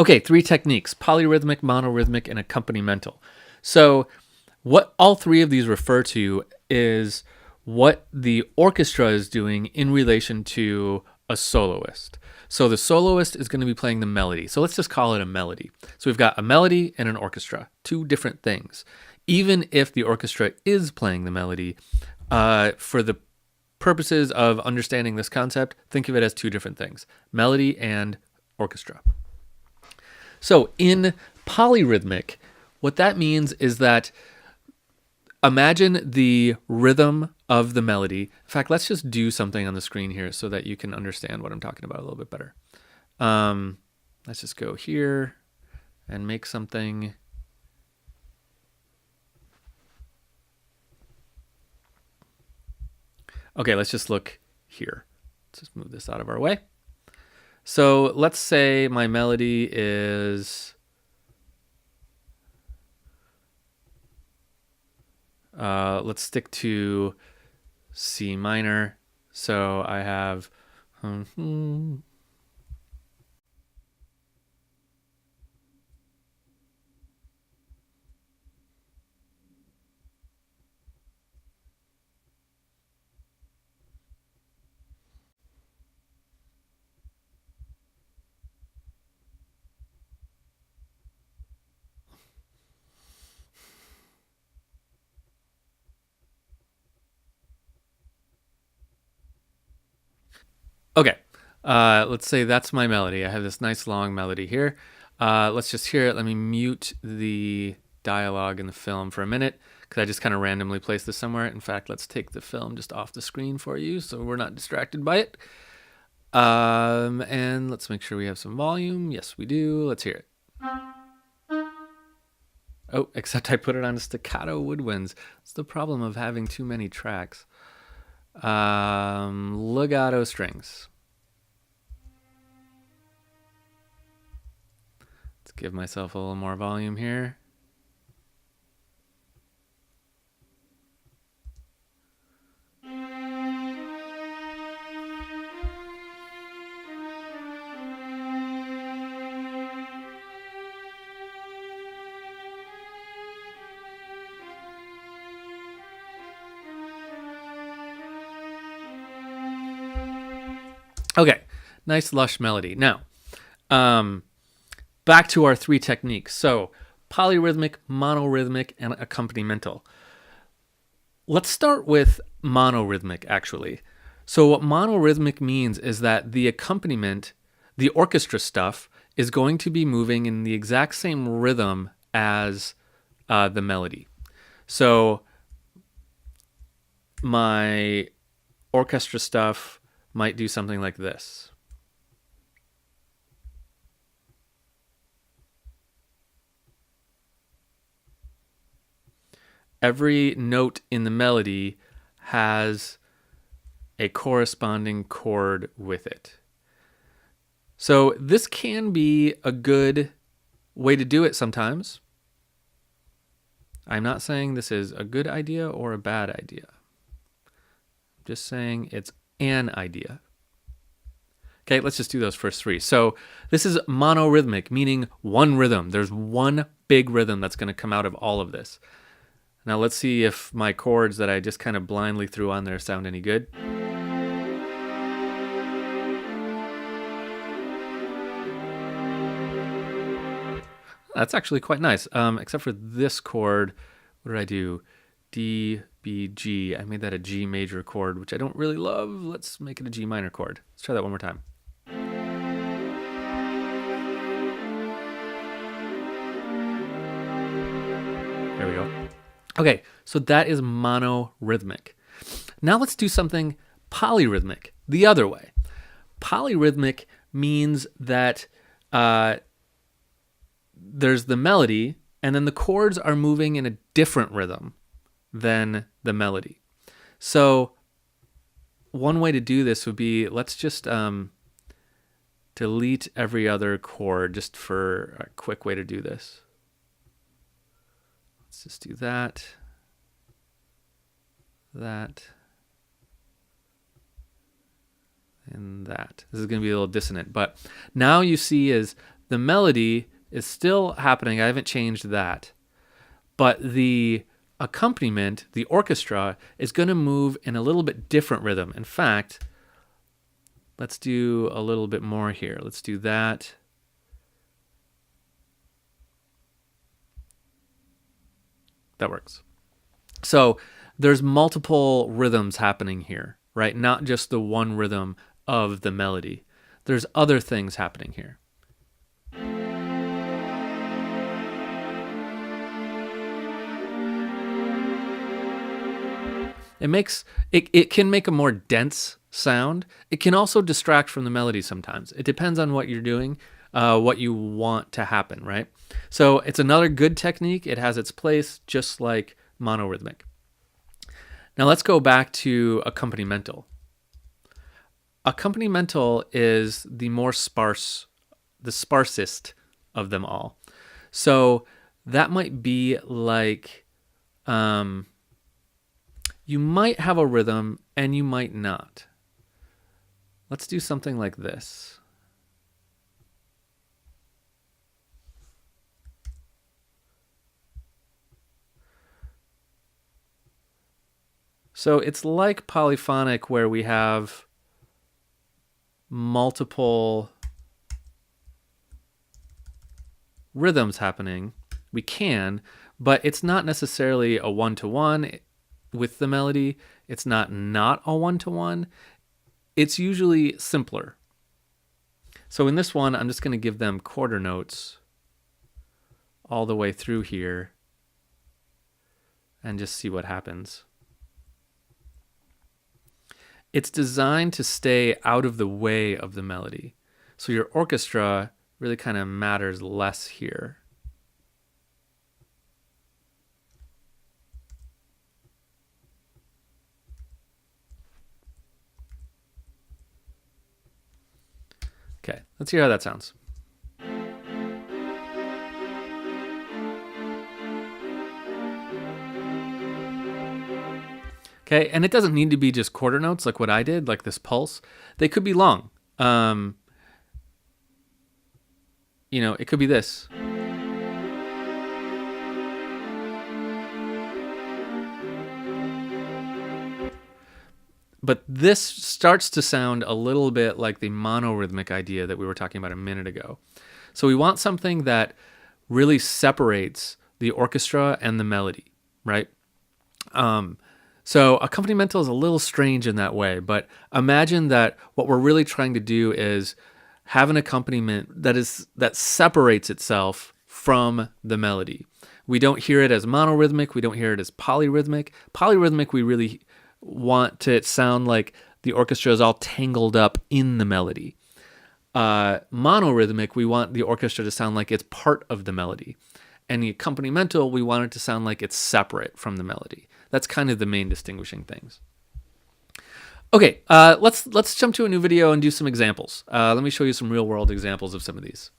Okay, three techniques: polyrhythmic, monorhythmic, and accompanimental. So what all three of these refer to is what the orchestra is doing in relation to a soloist. So the soloist is going to be playing the melody. So let's just call it a melody. So we've got a melody and an orchestra, two different things. Even if the orchestra is playing the melody, for the purposes of understanding this concept, think of it as two different things: melody and orchestra. So in polyrhythmic, what that means is that imagine the rhythm of the melody. In fact, let's just do something on the screen here so that you can understand what I'm talking about a little bit better. Let's just go here and make something. Okay, let's just look here. Let's just move this out of our way. So let's say my melody is let's stick to C minor. So I have okay. Let's say that's my melody. I have this nice long melody here. Let's just hear it. Let me mute the dialogue in the film for a minute because I just kind of randomly placed this somewhere. In fact, let's take the film just off the screen for you so we're not distracted by it. And let's make sure we have some volume. Yes, we do. Let's hear it. Oh, except I put it on staccato woodwinds. It's the problem of having too many tracks. Legato strings. Let's give myself a little more volume here. Okay, nice lush melody. Now, back to our three techniques. So polyrhythmic, monorhythmic, and accompanimental. Let's start with monorhythmic, actually. So what monorhythmic means is that the accompaniment, the orchestra stuff, is going to be moving in the exact same rhythm as the melody. So my orchestra stuff might do something like this. Every note in the melody has a corresponding chord with it. So this can be a good way to do it sometimes. I'm not saying this is a good idea or a bad idea. I'm just saying it's an idea. Okay, let's just do those first three. So this is monorhythmic, meaning one rhythm. There's one big rhythm that's going to come out of all of this. Now let's see if my chords that I just kind of blindly threw on there sound any good. That's actually quite nice, except for this chord. What did I do? D, B, G. I made that a G major chord, which I don't really love. Let's make it a G minor chord. Let's try that one more time. There we go. Okay, so that is monorhythmic. Now let's do something polyrhythmic, the other way. Polyrhythmic means that there's the melody, and then the chords are moving in a different rhythm than the melody. So one way to do this would be, let's just delete every other chord just for a quick way to do this. Let's just do that, that, and that. This is going to be a little dissonant, but now you see is The melody is still happening. I haven't changed that. But the accompaniment, the orchestra, is going to move in a little bit different rhythm. In fact, let's do a little bit more here. Let's do that. That works. So there's multiple rhythms happening here, right? Not just the one rhythm of the melody. There's other things happening here. It can make a more dense sound. It can also distract from the melody sometimes. It depends on what you're doing, what you want to happen, right? So it's another good technique. It has its place, just like monorhythmic. Now let's go back to accompanimental. Accompanimental is the more sparse, the sparsest of them all. So that might be like, you might have a rhythm and you might not. Let's do something like this. So it's like polyphonic where we have multiple rhythms happening. We can, but it's not necessarily a one-to-one with the melody. It's not a one-to-one. It's usually simpler. So in this one, I'm just going to give them quarter notes all the way through here and just see what happens. It's designed to stay out of the way of the melody. So your orchestra really kind of matters less here. Okay, let's hear how that sounds. Okay, and it doesn't need to be just quarter notes like what I did, like this pulse. They could be long. It could be this. But this starts to sound a little bit like the monorhythmic idea that we were talking about a minute ago. So we want something that really separates the orchestra and the melody, right? So accompanimental is a little strange in that way, but imagine that what we're really trying to do is have an accompaniment that separates itself from the melody. We don't hear it as monorhythmic. We don't hear it as polyrhythmic. Polyrhythmic, we really want to sound like the orchestra is all tangled up in the melody. Monorhythmic, we want the orchestra to sound like it's part of the melody. And the accompanimental, we want it to sound like it's separate from the melody. That's kind of the main distinguishing things. Okay, let's jump to a new video and do some examples. Let me show you some real-world examples of some of these.